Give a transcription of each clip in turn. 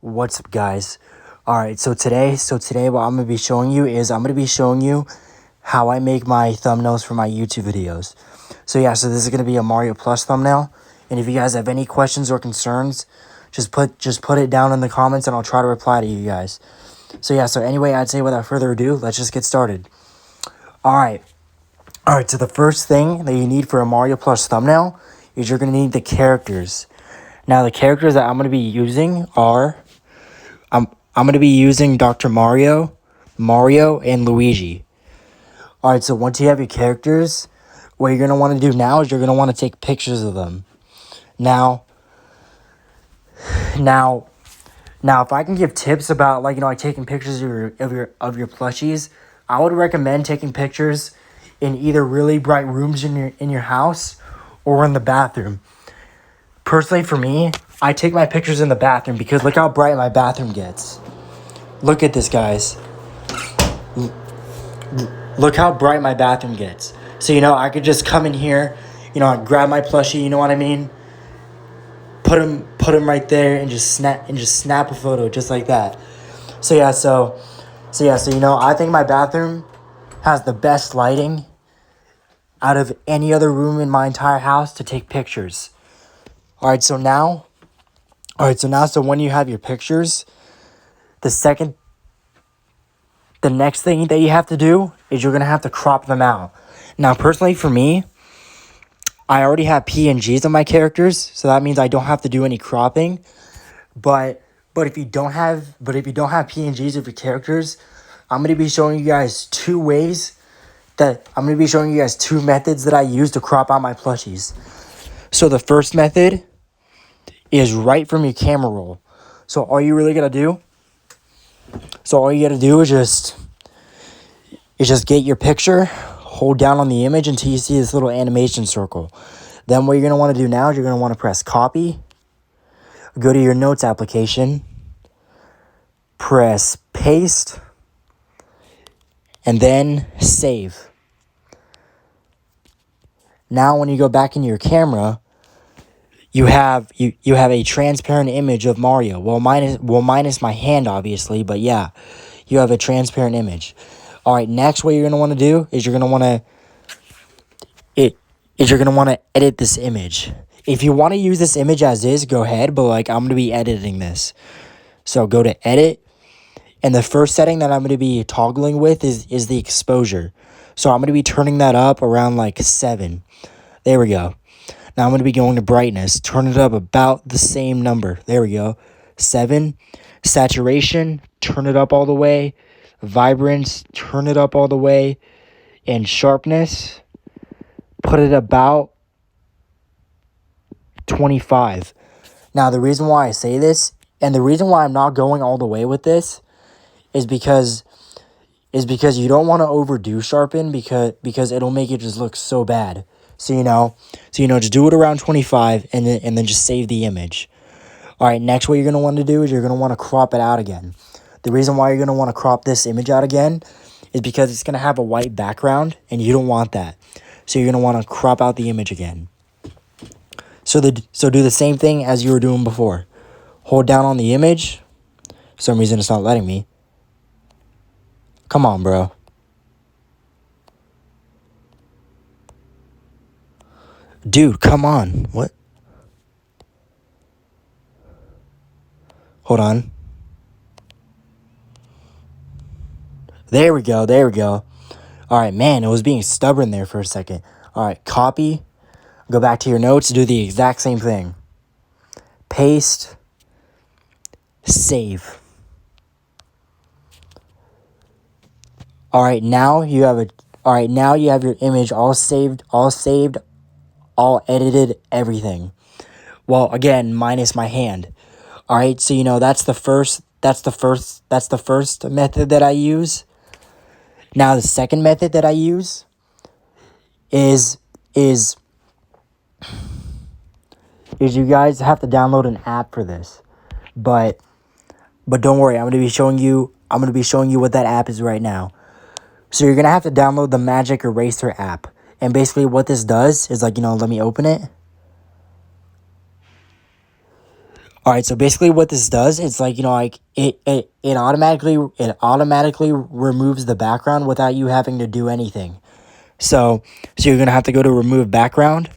What's up, guys? All right, so today what I'm going to be showing you is I'm going to be showing you how I make my thumbnails for my YouTube videos. So this is going to be a Mario Plus thumbnail, and if you guys have any questions or concerns, just put it down in the comments and I'll try to reply to you guys. So anyway, I'd say without further ado, let's just get started. All right, so the first thing that you need for a Mario Plus thumbnail is you're going to need the characters. Now, the characters that I'm going to be using are I'm going to be using Dr. Mario, and Luigi. All right, so once you have your characters, what you're going to want to do now is you're going to want to take pictures of them. Now, if I can give tips about like taking pictures of your plushies, I would recommend taking pictures in either really bright rooms in your house or in the bathroom. Personally, for me, I take my pictures in the bathroom because look how bright my bathroom gets. Look at this, guys. Look how bright my bathroom gets. So, I could just come in here, grab my plushie, you know what I mean? Put him right there and just snap a photo just like that. So I think my bathroom has the best lighting out of any other room in my entire house to take pictures. So when you have your pictures, the next thing that you have to do is you're going to have to crop them out. Now, personally for me, I already have PNGs of my characters, so that means I don't have to do any cropping. But if you don't have PNGs of your characters, I'm going to be showing you guys two methods that I use to crop out my plushies. So the first method is right from your camera roll. So all you got to do is just get your picture, hold down on the image until you see this little animation circle. Then what you're going to want to do now is you're going to want to press copy, go to your notes application, press paste, and then save. Now when you go back into your camera, you have a transparent image of Mario. Well, minus my hand, obviously, but yeah, you have a transparent image. All right, next what you're going to want to do is you're going to want to edit this image. If you want to use this image as is, go ahead, but I'm going to be editing this. So go to edit, and the first setting that I'm going to be toggling with is the exposure. So I'm going to be turning that up around 7. There we go. Now I'm going to be going to brightness. Turn it up about the same number. There we go. 7. Saturation, turn it up all the way. Vibrance, turn it up all the way. And sharpness, put it about 25. Now the reason why I say this, and the reason why I'm not going all the way with this, is because you don't want to overdo sharpen because it'll make it just look so bad. So just do it around 25 and then just save the image. All right, next what you're going to want to do is you're going to want to crop it out again. The reason why you're going to want to crop this image out again is because it's going to have a white background and you don't want that. So you're going to want to crop out the image again. So do the same thing as you were doing before. Hold down on the image. For some reason it's not letting me. Come on, bro. Dude, come on. What? Hold on. There we go. All right, man, it was being stubborn there for a second. All right, copy. Go back to your notes. Do the exact same thing. Paste. Save. All right, now you have your image all saved, all edited, everything. Well, again, minus my hand. All right, so that's the first method that I use. Now the second method that I use is you guys have to download an app for this. But don't worry, I'm going to be showing you what that app is right now. So you're going to have to download the Magic Eraser app. And basically what this does is let me open it. All right, so basically what this does, it's like, like it automatically removes the background without you having to do anything. So you're going to have to go to remove background.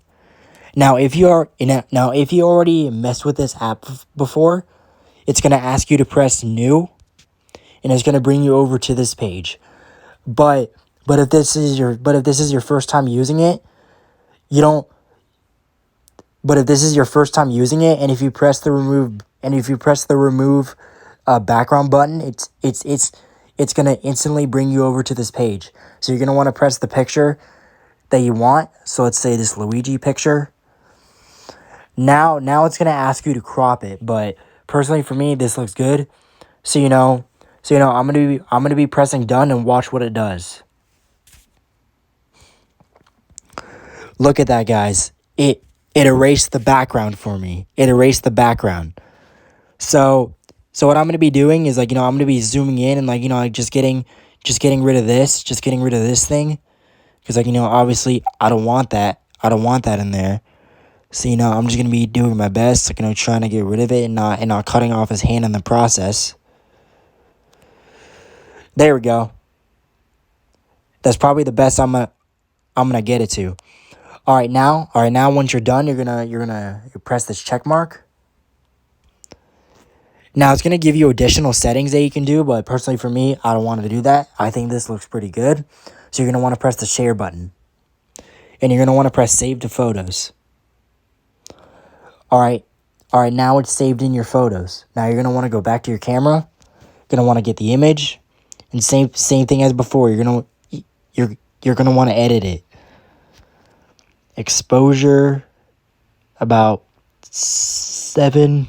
Now, if you already messed with this app before, it's going to ask you to press new, and it's going to bring you over to this page. But if this is your first time using it, you don't but if this is your first time using it, and if you press the remove background button, it's going to instantly bring you over to this page. So you're going to want to press the picture that you want. So let's say this Luigi picture. Now it's going to ask you to crop it, but personally for me this looks good. So I'm going to be pressing done and watch what it does. Look at that, guys. It erased the background for me. It erased the background. So what I'm going to be doing is, like, I'm going to be zooming in and, like, like just getting rid of this thing. Because, like, obviously I don't want that. I don't want that in there. So, I'm just going to be doing my best, like, trying to get rid of it and not cutting off his hand in the process. There we go. That's probably the best I'm gonna get it to. All right, now once you're done, you're gonna press this check mark. Now it's gonna give you additional settings that you can do, but personally for me, I don't want to do that. I think this looks pretty good. So you're gonna want to press the share button, and you're gonna want to press save to photos. All right, now it's saved in your photos. Now you're gonna want to go back to your camera. You're gonna want to get the image, and same thing as before. You're gonna want to edit it. Exposure about 7.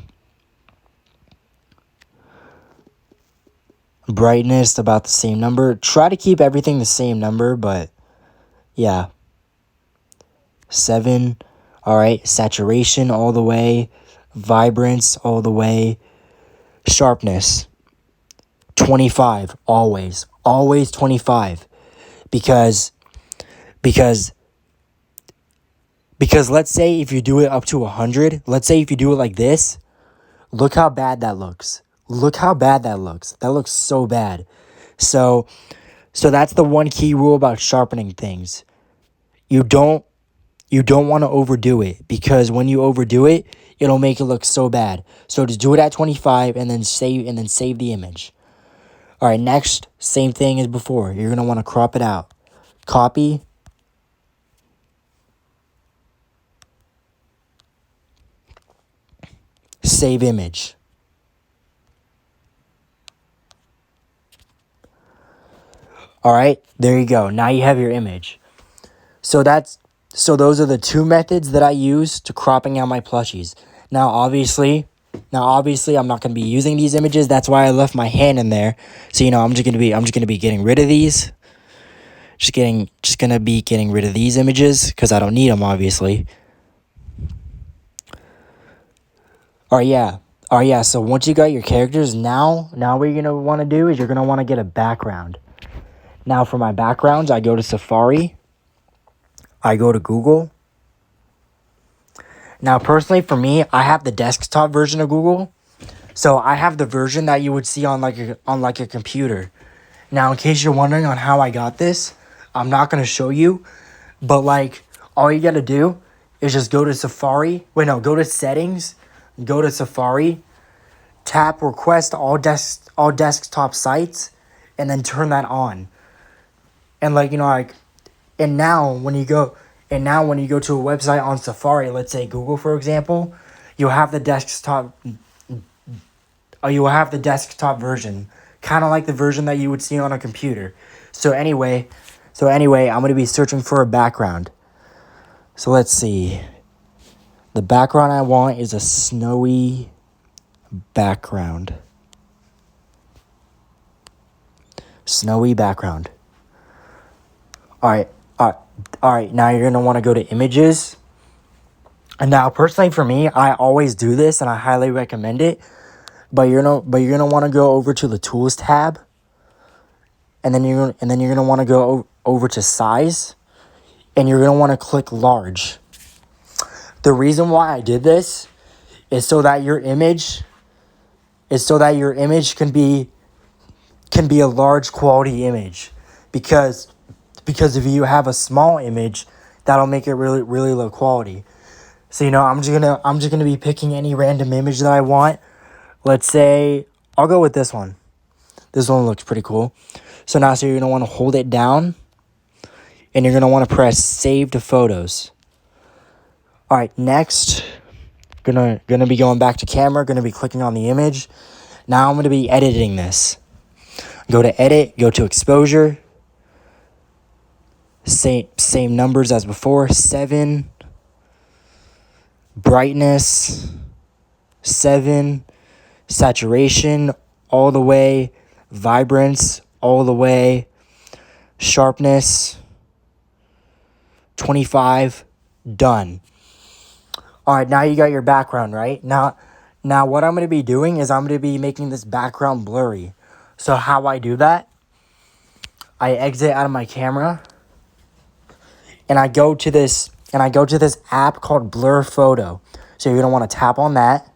Brightness about the same number. Try to keep everything the same number, but yeah. 7. All right, saturation all the way, vibrance all the way, sharpness 25 always 25, because let's say if you do it up to 100, let's say if you do it like this, look how bad that looks. Look how bad that looks. That looks so bad. So that's the one key rule about sharpening things. You don't want to overdo it, because when you overdo it, it'll make it look so bad. So just do it at 25 and then save the image. All right, next, same thing as before. You're going to want to crop it out. Copy. Save image. All right, there you go. Now you have your image. So those are the two methods that I use to cropping out my plushies. Now obviously I'm not going to be using these images. That's why I left my hand in there. So I'm just going to be getting rid of these. Just going to be getting rid of these images cuz I don't need them, obviously. All right, yeah. So once you got your characters, now what you're going to want to do is you're going to want to get a background. Now for my backgrounds, I go to Safari. I go to Google. Now personally for me, I have the desktop version of Google. So I have the version that you would see on like a computer. Now in case you're wondering on how I got this, I'm not going to show you, but like all you got to do is just go to Safari. Go to settings, go to Safari, tap request all desktop sites, and then turn that on. And and now when you go to a website on Safari, let's say Google for example, you'll have the desktop version, kind of like the version that you would see on a computer. So anyway, I'm going to be searching for a background. So let's see. The background I want is a snowy background. Snowy background. All right. Now you're going to want to go to images. And now personally for me, I always do this and I highly recommend it. But you're going to want to go over to the tools tab. And then you're going to want to go over to size, and you're going to want to click large. The reason why I did this is so that your image can be a large quality image, because if you have a small image, that'll make it really, really low quality. So, I'm just gonna be picking any random image that I want. Let's say I'll go with this one. This one looks pretty cool. So now, you're gonna want to hold it down, and you're gonna want to press save to photos. All right, next, gonna be going back to camera. Gonna be clicking on the image. Now I'm gonna be editing this. Go to edit. Go to exposure. Same numbers as before. 7. Brightness. 7. Saturation all the way. Vibrance all the way. Sharpness 25. Done. All right, now you got your background, right? Now what I'm going to be doing is I'm going to be making this background blurry. So how I do that, I exit out of my camera and I go to this app called Blur Photo. So you're going to want to tap on that.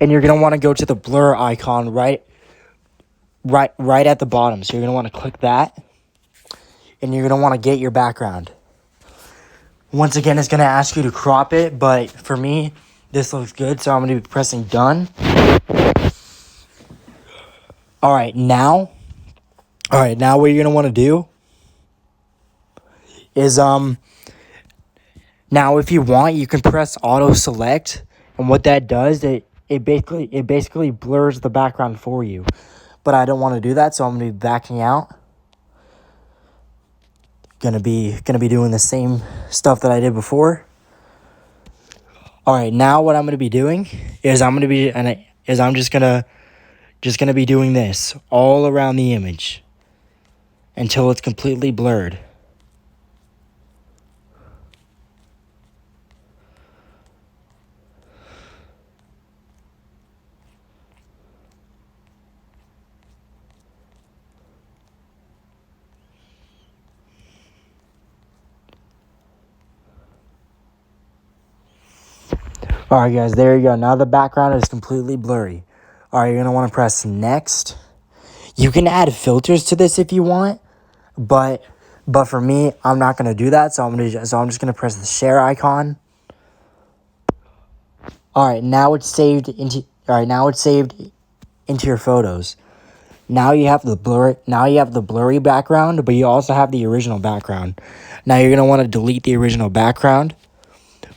And you're going to want to go to the blur icon right at the bottom. So you're going to want to click that. And you're going to want to get your background. Once again, it's going to ask you to crop it, but for me, this looks good, so I'm going to be pressing done. All right, now what you're going to want to do is now if you want, you can press auto select, and what that does, it basically blurs the background for you. But I don't want to do that, so I'm going to be backing out. Gonna be doing the same stuff that I did before. All right, now what I'm gonna be doing is I'm just gonna be doing this all around the image until it's completely blurred. All right, guys, there you go. Now the background is completely blurry. All right, you're going to want to press next. You can add filters to this if you want, but for me, I'm not going to do that, so I'm just going to press the share icon. All right, now it's saved into your photos. Now you have the blurry background, but you also have the original background. Now you're going to want to delete the original background.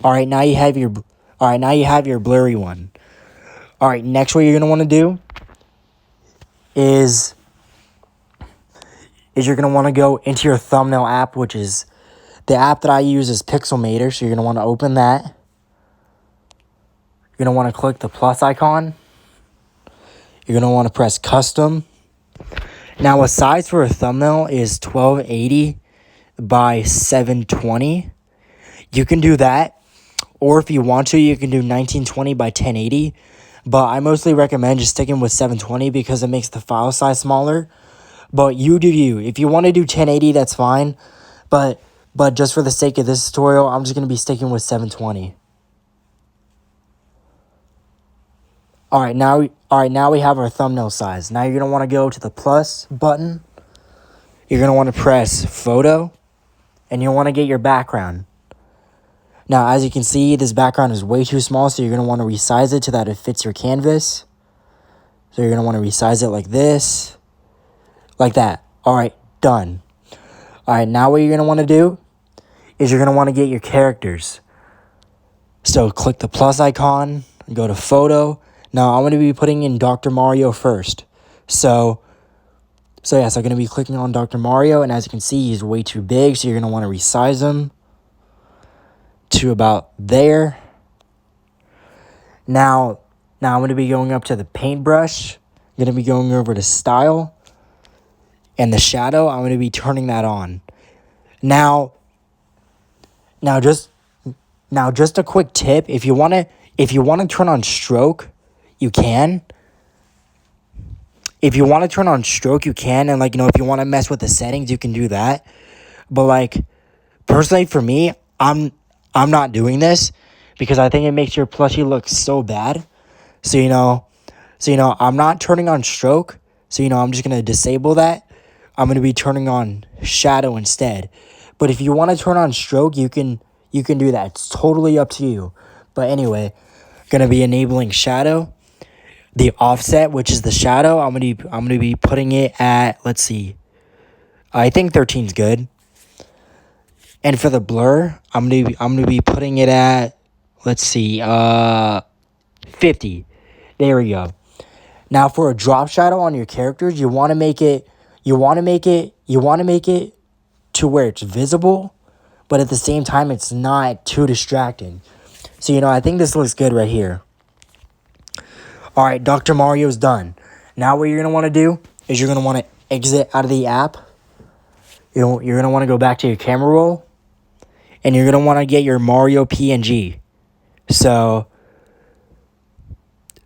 All right, now you have your blurry one. All right, next what you're going to want to do is you're going to want to go into your thumbnail app, which is the app that I use is Pixelmator. So you're going to want to open that. You're going to want to click the plus icon. You're going to want to press custom. Now a size for a thumbnail is 1280 by 720. You can do that. Or if you want to, you can do 1920 by 1080. But I mostly recommend just sticking with 720 because it makes the file size smaller. But you do you. If you want to do 1080, that's fine. But just for the sake of this tutorial, I'm just going to be sticking with 720. All right, now we have our thumbnail size. Now you're going to want to go to the plus button. You're going to want to press photo. And you'll want to get your background. Now, as you can see, this background is way too small, so you're going to want to resize it to that it fits your canvas. So you're going to want to resize it like this. Like that. All right, done. All right, now what you're going to want to do is you're going to want to get your characters. So click the plus icon, go to photo. Now, I'm going to be putting in Dr. Mario first. So I'm going to be clicking on Dr. Mario, and as you can see, he's way too big, so you're going to want to resize him to about there. Now I'm going to be going up to the paintbrush. I'm going to be going over to style. And the shadow, I'm going to be turning that on. Now just a quick tip. If you want to turn on stroke, you can. If you want to turn on stroke, you can. And if you want to mess with the settings, you can do that. But personally for me, I'm not doing this because I think it makes your plushie look so bad. So, I'm not turning on stroke. So, I'm just going to disable that. I'm going to be turning on shadow instead. But if you want to turn on stroke, you can do that. It's totally up to you. But anyway, going to be enabling shadow. The offset, which is the shadow, I'm going to be putting it at, let's see. I think 13 is good. And for the blur, I'm going to be putting it at, let's see, 50. There we go. Now for a drop shadow on your characters, you want to make it to where it's visible, but at the same time it's not too distracting. So I think this looks good right here. All right, Dr. Mario's done. Now what you're going to want to do is you're going to want to exit out of the app. You're going to want to go back to your camera roll, and you're going to want to get your Mario PNG. So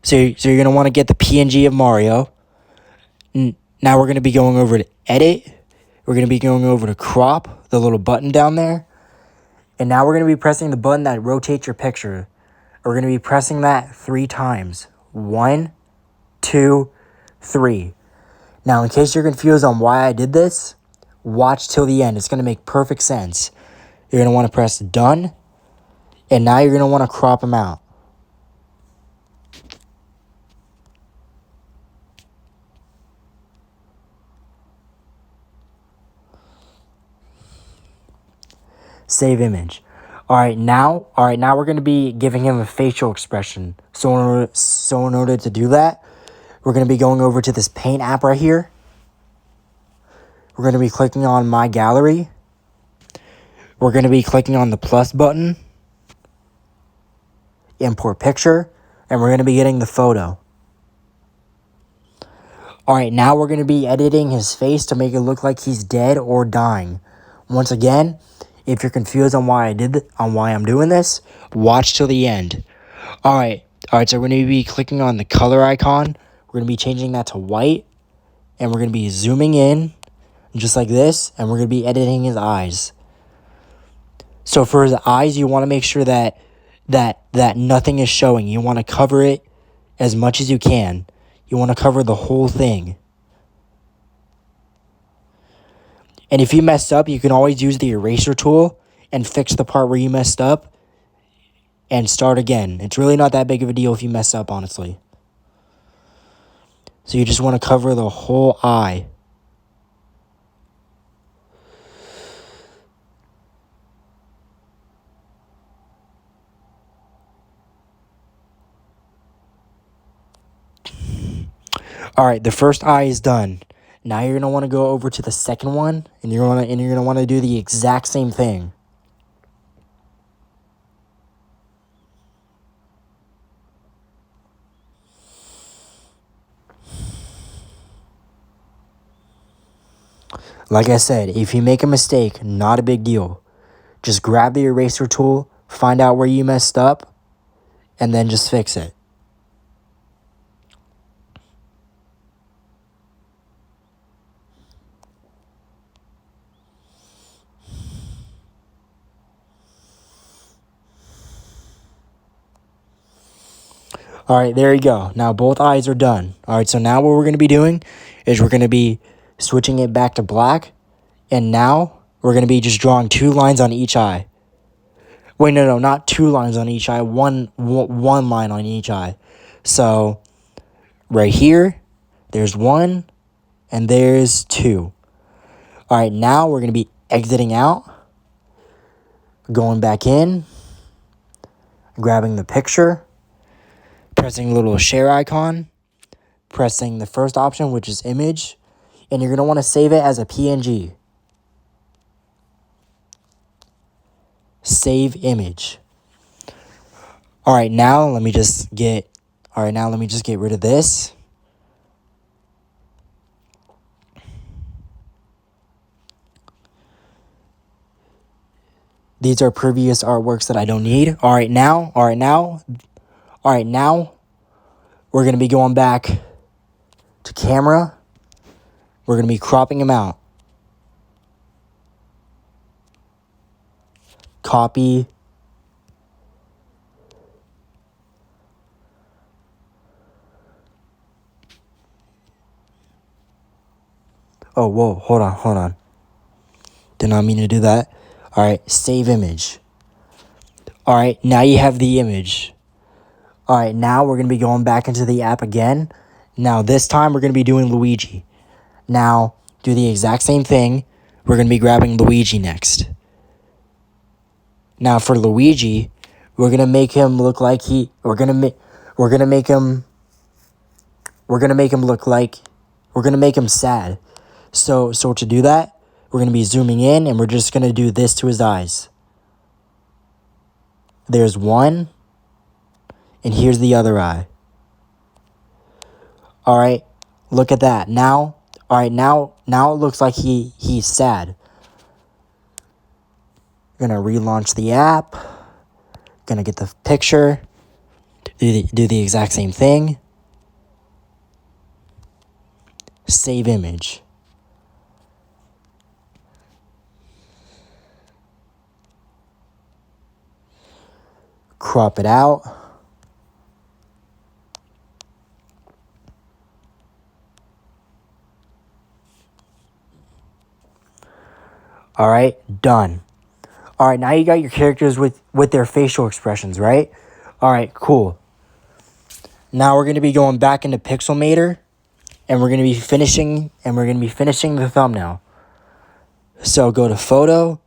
you're going to want to get the PNG of Mario. Now we're going to be going over to edit. We're going to be going over to crop, the little button down there. And now we're going to be pressing the button that rotates your picture. We're going to be pressing that 3 times. 1, 2, 3. Now, in case you're confused on why I did this, watch till the end. It's going to make perfect sense. You're going to want to press done. And now you're going to want to crop them out. Save image. All right, now we're going to be giving him a facial expression. So in order to do that, we're going to be going over to this Paint app right here. We're going to be clicking on My Gallery. We're going to be clicking on the plus button. Import picture. And we're going to be getting the photo. All right, now we're going to be editing his face to make it look like he's dead or dying. Once again, if you're confused on why I'm doing this, watch till the end. All right, so we're going to be clicking on the color icon. We're going to be changing that to white, and we're going to be zooming in just like this, and we're going to be editing his eyes. So for his eyes, you want to make sure that nothing is showing. You want to cover it as much as you can. You want to cover the whole thing. And if you messed up, you can always use the eraser tool and fix the part where you messed up and start again. It's really not that big of a deal if you mess up, honestly. So you just want to cover the whole eye. All right, the first eye is done. Now you're going to want to go over to the second one, and you're going to want to do the exact same thing. Like I said, if you make a mistake, not a big deal. Just grab the eraser tool, find out where you messed up, and then just fix it. All right, there you go. Now both eyes are done. All right, so now what we're going to be doing is we're going to be switching it back to black. And now we're going to be just drawing 2 lines on each eye. Wait, no, not 2 lines on each eye. One line on each eye. So right here, there's 1 and there's 2. All right, now we're going to be exiting out, going back in, grabbing the picture, pressing the little share icon, pressing the first option, which is image, and you're going to want to save it as a PNG. Save image. All right, now let me just get rid of this. These are previous artworks that I don't need. All right, now, we're going to be going back to camera. We're going to be cropping them out. Copy. Oh, whoa, hold on. Did not mean to do that. All right, save image. All right, now you have the image. All right, now we're going to be going back into the app again. Now this time we're going to be doing Luigi. Now, do the exact same thing. We're going to be grabbing Luigi next. Now for Luigi, we're going to make him look like we're going to make him sad. So to do that, we're going to be zooming in and we're just going to do this to his eyes. There's one, and here's the other eye. All right, look at that. Now it looks like he's sad. Gonna relaunch the app. Gonna get the picture. Do the exact same thing. Save image. Crop it out. All right, done. All right, now you got your characters with their facial expressions, right? All right, cool. Now we're going to be going back into Pixelmator, and we're going to be finishing the thumbnail. So go to photo.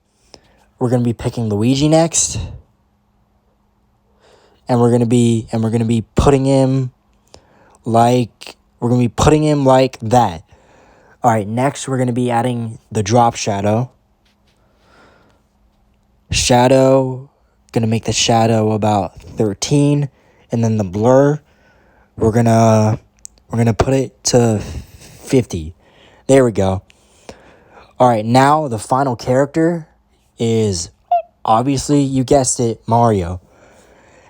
We're going to be picking Luigi next. And we're going to be putting him like that. All right, next we're going to be adding the drop shadow. Gonna make the shadow about 13, and then the blur, we're gonna put it to 50. There we go. All right, now the final character is obviously, you guessed it, Mario.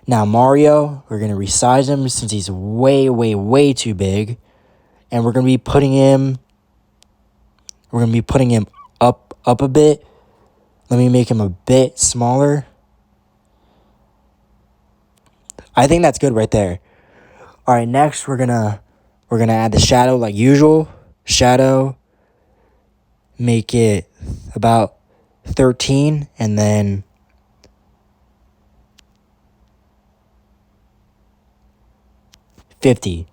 Now Mario, we're gonna resize him since he's way too big, and we're gonna be putting him up a bit. Let me make him a bit smaller. I think that's good right there. All right, next we're gonna add the shadow like usual. Shadow, make it about 13, and then $50.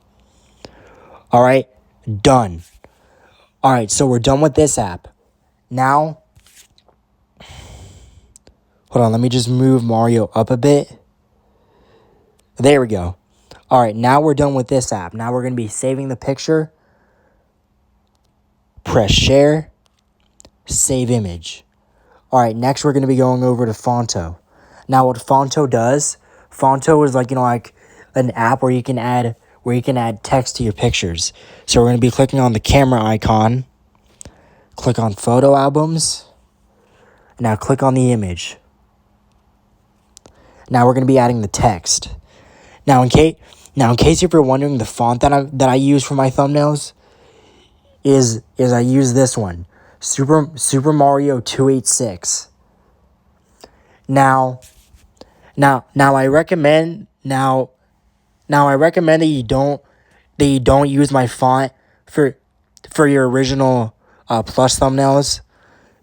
All right, done. All right, so we're done with this app. Now, hold on, let me just move Mario up a bit. There we go. All right, now we're done with this app. Now we're going to be saving the picture. Press share. Save image. All right, next we're going to be going over to Fonto. Now what Fonto does, Fonto is like an app where you can add text to your pictures. So we're going to be clicking on the camera icon. Click on photo albums. Now click on the image. Now we're going to be adding the text. Now in case if you're wondering, the font that I use for my thumbnails is I use this one, Super Mario 286. Now I recommend that you don't use my font for your original plus thumbnails,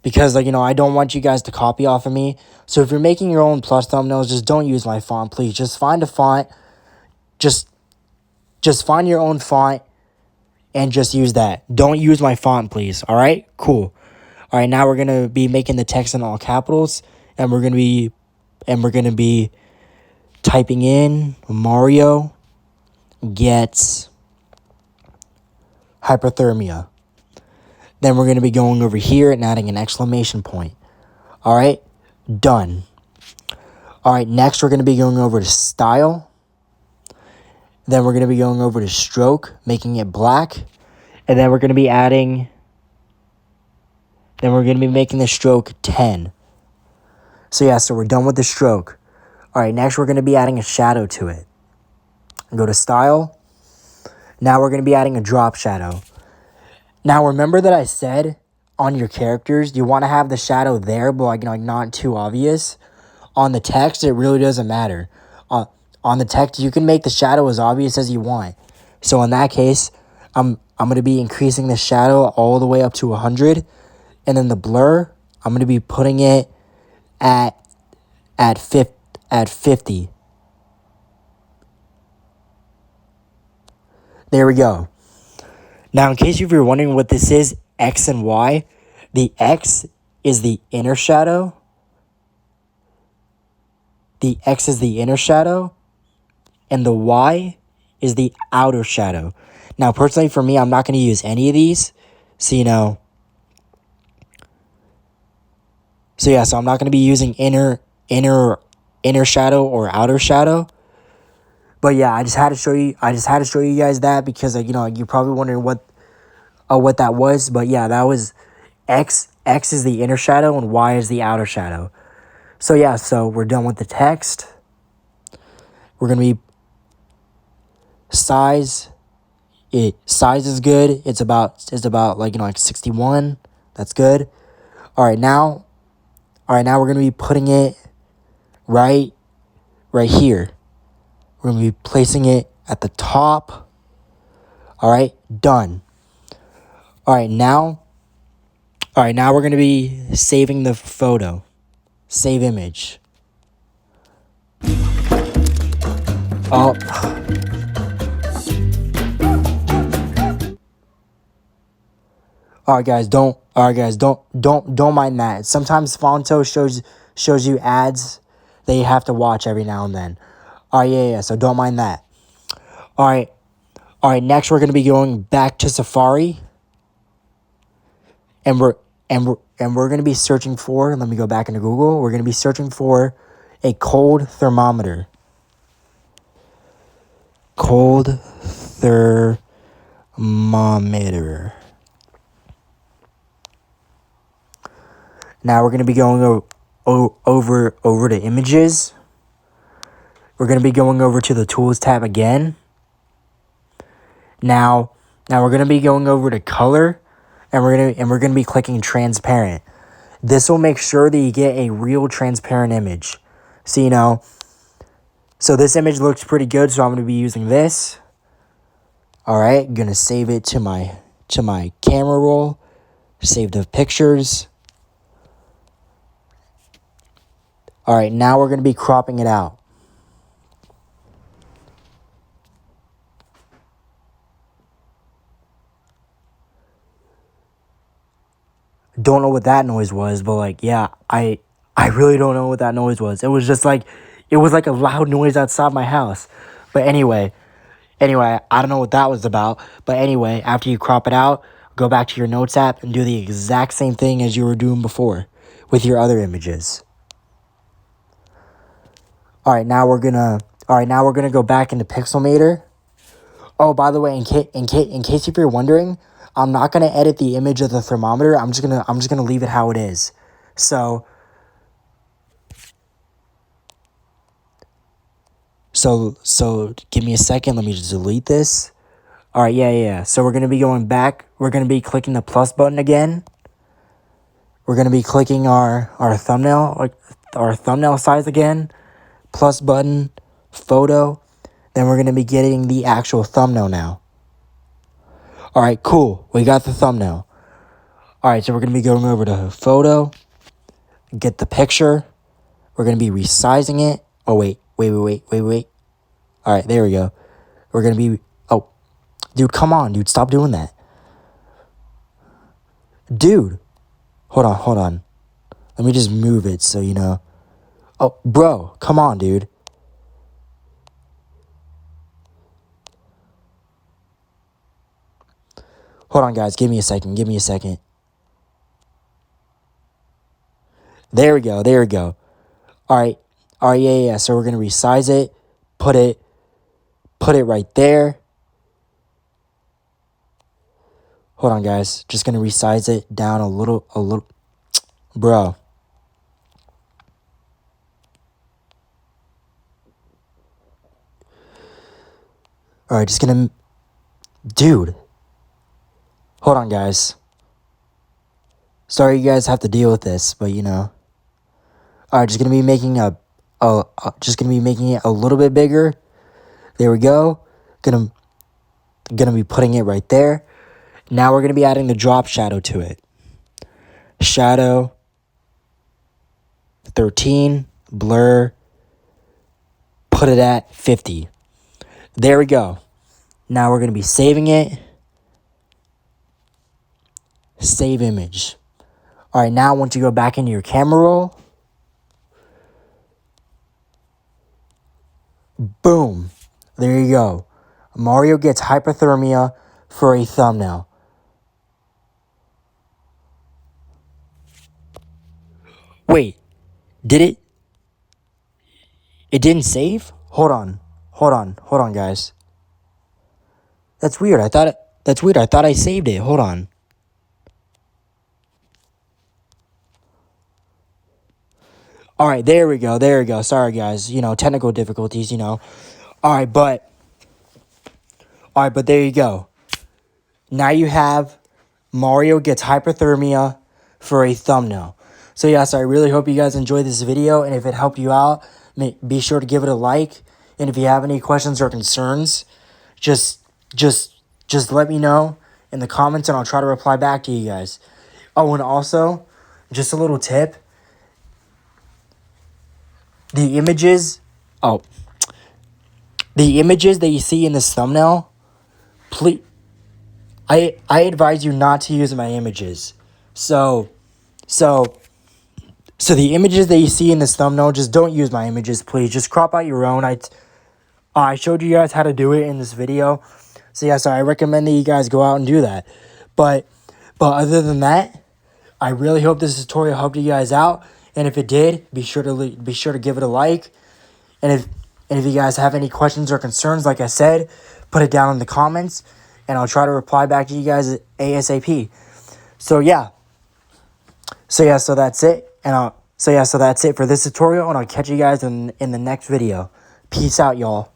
because I don't want you guys to copy off of me. So if you're making your own plus thumbnails, just don't use my font, please. Just find a font. Just find your own font and just use that. Don't use my font, please. All right? Cool. All right, now we're going to be making the text in all capitals, and we're going to be typing in Mario gets hyperthermia. Then we're going to be going over here and adding an exclamation point. All right? Done. All right, next we're going to be going over to style. Then we're going to be going over to stroke, making it black. And then we're going to be making the stroke 10. So we're done with the stroke. All right, next we're going to be adding a shadow to it. Go to style. Now we're going to be adding a drop shadow. Now remember that I said on your characters, you want to have the shadow there, but not too obvious. On the text, it really doesn't matter. On the text, you can make the shadow as obvious as you want. So in that case, I'm I'm going to be increasing the shadow all the way up to 100. And then the blur, I'm going to be putting it at 50. There we go. Now, in case you're wondering what this is, X and Y, the X is the inner shadow. The X is the inner shadow. And the Y is the outer shadow. Now, personally, for me, I'm not going to use any of these. So, so I'm not going to be using inner shadow or outer shadow. But yeah, I just had to show you guys that because you're probably wondering what that was. But yeah, that was X is the inner shadow and Y is the outer shadow. So yeah, so we're done with the text. We're going to be size is good. It's about like 61. That's good. All right, now we're going to be putting it right here. We're going to be placing it at the top. All right, done. All right, now we're going to be saving the photo. Save image. Oh. All right, guys, don't mind that. Sometimes Fonto shows you ads that you have to watch every now and then. All right, yeah, so don't mind that. All right, next we're going to be going back to Safari. And we're going to be searching for, let me go back into Google. We're going to be searching for a cold thermometer. Cold thermometer. Now we're going to be going over to images. We're going to be going over to the tools tab again. Now we're going to be going over to color, and we're going to be clicking transparent. This will make sure that you get a real transparent image. So so this image looks pretty good, so I'm going to be using this. All right, I'm going to save it to my camera roll. Save the pictures. All right, now we're going to be cropping it out. Don't know what that noise was, but I really don't know what that noise was. It was just like a loud noise outside my house. But anyway, I don't know what that was about. But anyway, after you crop it out, go back to your notes app and do the exact same thing as you were doing before with your other images. All right, now we're gonna go back into Pixelmator. Oh, by the way, in case if you're wondering, I'm not gonna edit the image of the thermometer. I'm just gonna leave it how it is. So give me a second. Let me just delete this. All right, yeah. So we're gonna be going back. We're gonna be clicking the plus button again. We're gonna be clicking our thumbnail size again. Plus button, photo. Then we're gonna be getting the actual thumbnail now. All right, cool. We got the thumbnail. All right, so we're going to be going over to photo, get the picture. We're going to be resizing it. Oh, wait. All right, there we go. We're going to be, oh, dude, come on, dude. Stop doing that. Dude, hold on. Let me just move it so you know. Oh, bro, come on, dude. Hold on, guys. Give me a second. There we go. All right, yeah. So we're going to resize it. Put it right there. Hold on, guys. Just going to resize it down a little. Bro. All right, just going to... Dude. Hold on, guys. Sorry you guys have to deal with this, but All right, just going to be making it a little bit bigger. There we go. Gonna be putting it right there. Now we're going to be adding the drop shadow to it. Shadow, 13, blur, put it at 50. There we go. Now we're going to be saving it. Save image. All right, now once you go back into your camera roll, boom, there you go. Mario gets hypothermia for a thumbnail. Wait, did it? It didn't save? Hold on, guys. That's weird. That's weird. I thought I saved it. Hold on. All right, there we go. Sorry, guys. Technical difficulties. All right, but there you go. Now you have Mario gets hypothermia for a thumbnail. So yes, I really hope you guys enjoyed this video, and if it helped you out, be sure to give it a like. And if you have any questions or concerns, just let me know in the comments, and I'll try to reply back to you guys. Oh, and also, just a little tip. The images that you see in this thumbnail, please, I advise you not to use my images. So the images that you see in this thumbnail, just don't use my images, please. Just crop out your own. I showed you guys how to do it in this video. So yeah, so I recommend that you guys go out and do that. But other than that, I really hope this tutorial helped you guys out. And if it did, be sure to give it a like. And if you guys have any questions or concerns, like I said, put it down in the comments, and I'll try to reply back to you guys ASAP. So that's it. So that's it for this tutorial, and I'll catch you guys in the next video. Peace out, y'all.